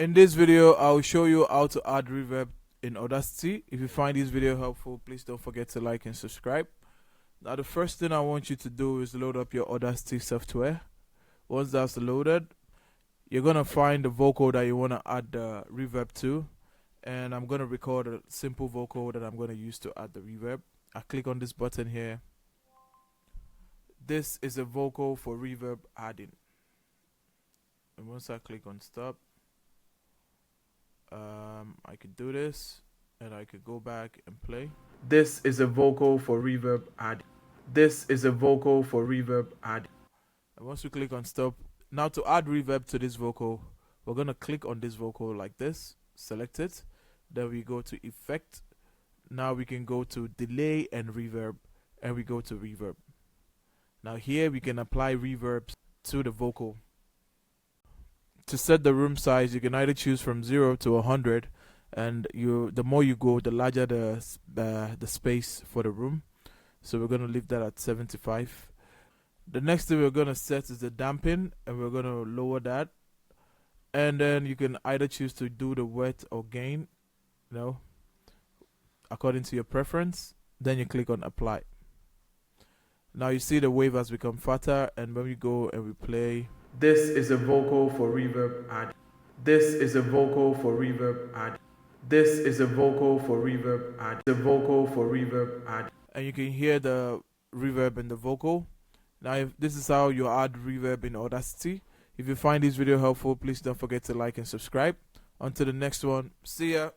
In this video, I'll show you how to add reverb in Audacity. If you find this video helpful, please don't forget to like and subscribe. Now, the first thing I want you to do is load up your Audacity software. Once that's loaded, you're going to find the vocal that you want to add the reverb to. And I'm going to record a simple vocal that I'm going to use to add the reverb. I click on this button here. This is a vocal for reverb adding. And once I click on stop, I could do this and I could go back and play. This is a vocal for reverb add. This is a vocal for reverb add. And once we click on stop, now to add reverb to this vocal, we're going to click on this vocal like this, select it, then we go to effect. Now we can go to delay and reverb, and we go to reverb. Now here we can apply reverb to the vocal. To set the room size, you can either choose from 0 to 100, and the more you go, the larger the space for the room. So we're going to leave that at 75. The next thing we're going to set is the damping, and we're going to lower that. And then you can either choose to do the wet or gain, according to your preference. Then you click on apply. Now you see the wave has become fatter, and when we go and we play, this is a vocal for reverb add. This is a vocal for reverb add. This is a vocal for reverb add. The vocal for reverb add. And you can hear the reverb in the vocal. Now this is how you add reverb in Audacity. If you find this video helpful, please don't forget to like and subscribe. Until the next one, see ya.